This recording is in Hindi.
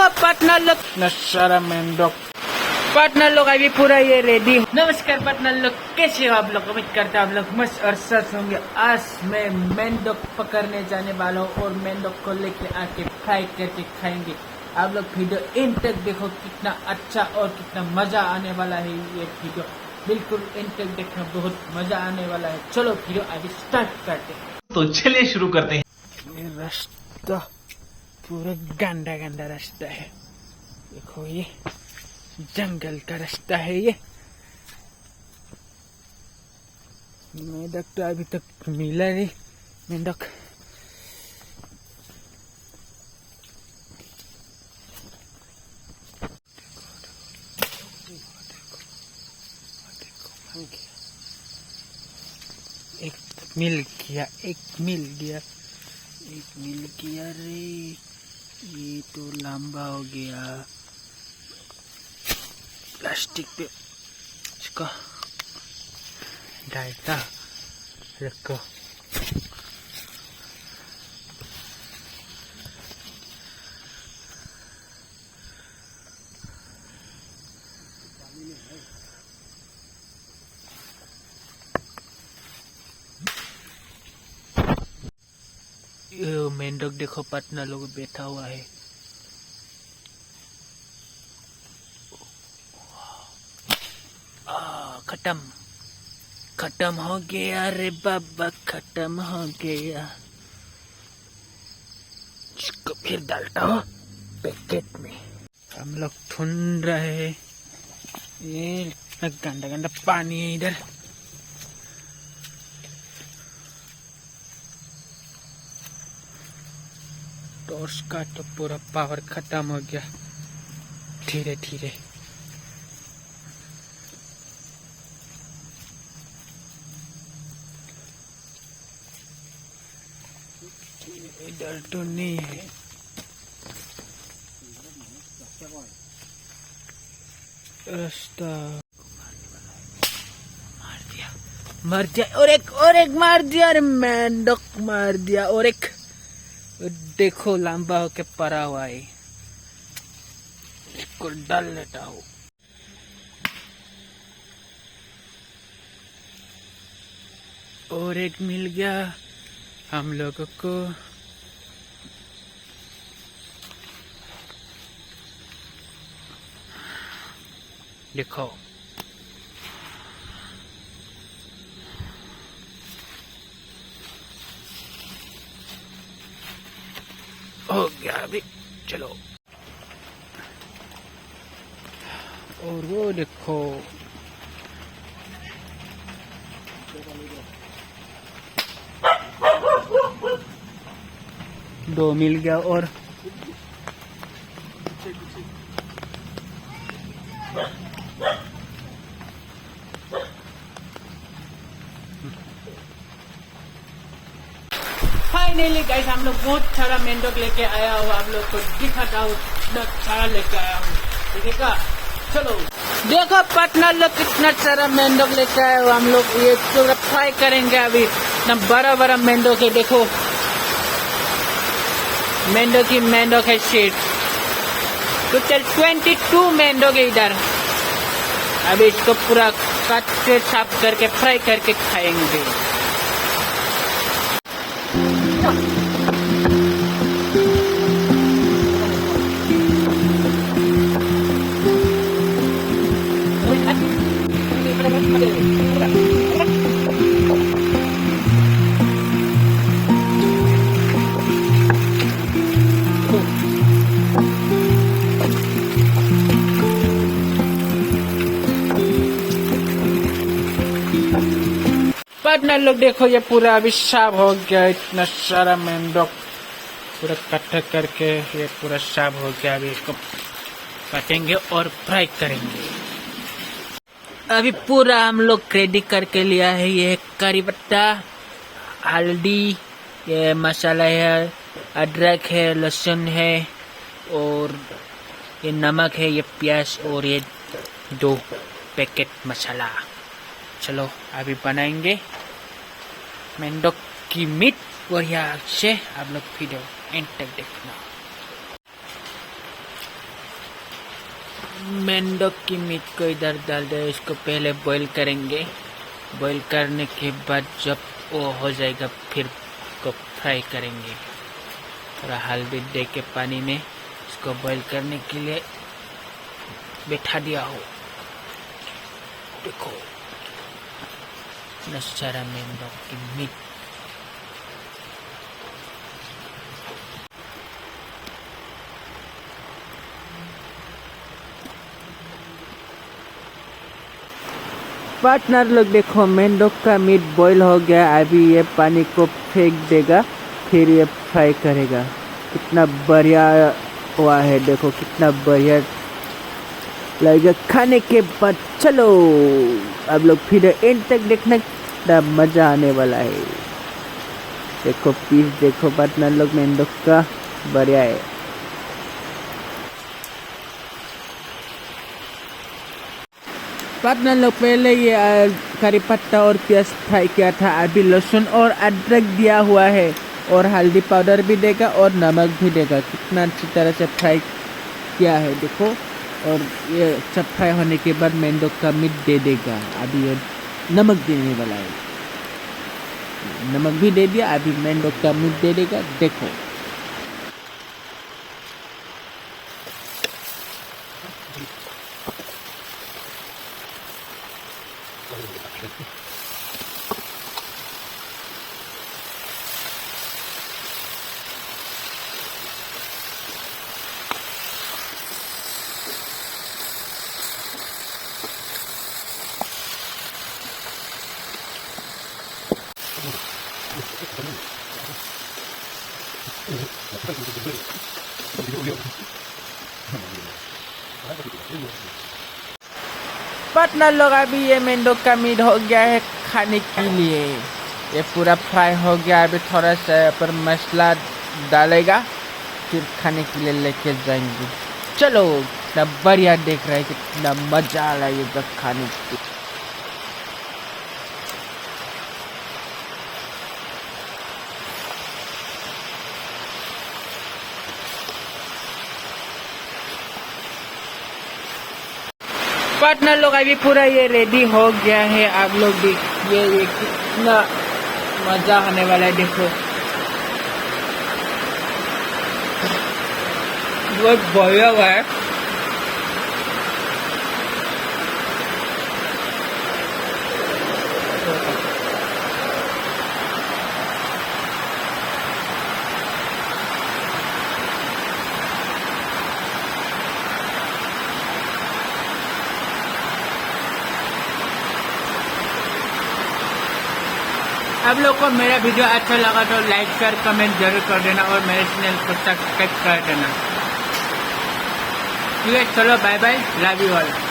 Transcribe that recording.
देखो पार्टनर लोग नशारा मेंढक पार्टनर लोग अभी पूरा ये रेडी। नमस्कार पार्टनर लोग, कैसे हो आप लोग? उम्मीद करते हैं आप लोग मस्त और स्वस्थ होंगे। आज मैं मेंढक पकड़ने जाने वाला हूँ और मेंढक को लेके आके फ्राई करके खाएंगे। आप लोग वीडियो एंड तक देखो, कितना अच्छा और कितना मजा आने वाला है। ये वीडियो बिल्कुल एंड तक देखना, बहुत मजा आने वाला है। चलो वीडियो अभी स्टार्ट करते हैं। तो चलिए शुरू करते हैं। ये रास्ता पूरा गंदा गंदा रास्ता है। देखो ये जंगल का रास्ता है। ये मेंढक तो अभी तक मिला नहीं। मेंढक एक मिल गया, एक मिल गया, एक मिल गया रे। ये तो लंबा हो गया। प्लास्टिक पे इसको डालता रखो। मेंढक देखो पार्टनर लोग बैठा हुआ है। खत्म खत्म हो गया रे बाबा, खत्म हो गया। इसको फिर डालता हूँ पैकेट में। हम लोग ढूंढ रहे हैं। ये गंदा गंदा पानी है इधर। टॉर्च का तो पूरा पावर खत्म हो गया। धीरे धीरे इधर तो नहीं है। रास्ता मार दिया और एक मार दिया। अरे मेंढक मार दिया। और एक देखो लंबा होके पड़ा हुआ है। इसको डाल लेता हूँ। और एक मिल गया हम लोगों को। देखो हो गया अभी। चलो, और वो देखो दो मिल गया। और फाइनली गाइस, हम लोग बहुत सारा मेंढक लेके आया हूँ। आप लोग को दिखाता हूँ कितना सारा लेके आया हूँ। देखिएगा, चलो देखो पार्टनर लोग कितना सारा मेंढक लेके आया हूँ। हम लोग ये पूरा फ्राई करेंगे अभी। इतना बड़ा बड़ा मेंढक है। देखो मेंढक है शीट। टोटल 22 मेंढक है इधर। अभी इसको पूरा काट के साफ करके फ्राई करके खाएंगे। पार्टनर लोग देखो, ये पूरा अभी साफ हो गया। इतना सारा मेंढक पूरा इकट्ठा करके ये पूरा साफ हो गया। अभी इसको काटेंगे और फ्राई करेंगे। अभी पूरा हम लोग रेडी करके लिया है। ये करी पत्ता, हल्दी, ये मसाला है, अदरक है, लहसुन है और ये नमक है, ये प्याज और ये 2 पैकेट मसाला। चलो अभी बनाएंगे मेंढक की मीट बढ़िया से। आप लोग वीडियो एंड तक देखना। मेंढक की मीट को इधर डाल दे, इसको पहले बॉईल करेंगे। बॉईल करने के बाद जब वो हो जाएगा फिर इसको फ्राई करेंगे। थोड़ा हल्दी दे के पानी में इसको बॉईल करने के लिए बैठा दिया हो। देखो नशारा मेंढक की मीट। पार्टनर लोग देखो, मेंढक का मीट बॉईल हो गया। अभी ये पानी को फेंक देगा, फिर ये फ्राई करेगा। कितना बढ़िया हुआ है, देखो कितना बढ़िया लगेगा खाने के बाद। चलो अब लोग फिर एंड तक देखना, कितना मज़ा आने वाला है। देखो पीस देखो पार्टनर लोग, मेंढक का बढ़िया है। पार्टनर लोग पहले ये करी पत्ता और प्याज फ्राई किया था, अभी लहसुन और अदरक दिया हुआ है और हल्दी पाउडर भी देगा और नमक भी देगा। कितना अच्छी तरह से फ्राई किया है देखो। और ये सब फ्राई होने के बाद मेंढक का मीट दे देगा। अभी ये नमक देने वाला है, नमक भी दे दिया। अभी मेंढक का मीट दे देगा, देखो। पार्टनर लोग अभी ये मेंढक का मीट हो गया है खाने के लिए। ये पूरा फ्राई हो गया। अभी थोड़ा सा पर मसाला डालेगा, फिर खाने के लिए लेके जाएंगे। चलो कितना बढ़िया देख रहे हैं, कितना मजा लगेगा खाने के। पार्टनर लोग अभी पूरा ये रेडी हो गया है। आप लोग देखिए ये कितना मजा आने वाला है। देखो बहुत बढ़िया हुआ है। आप लोग को मेरा वीडियो अच्छा लगा तो लाइक शेयर कमेंट जरूर कर देना और मेरे चैनल को सब्सक्राइब कर देना। ठीक है, चलो bye bye, love you all.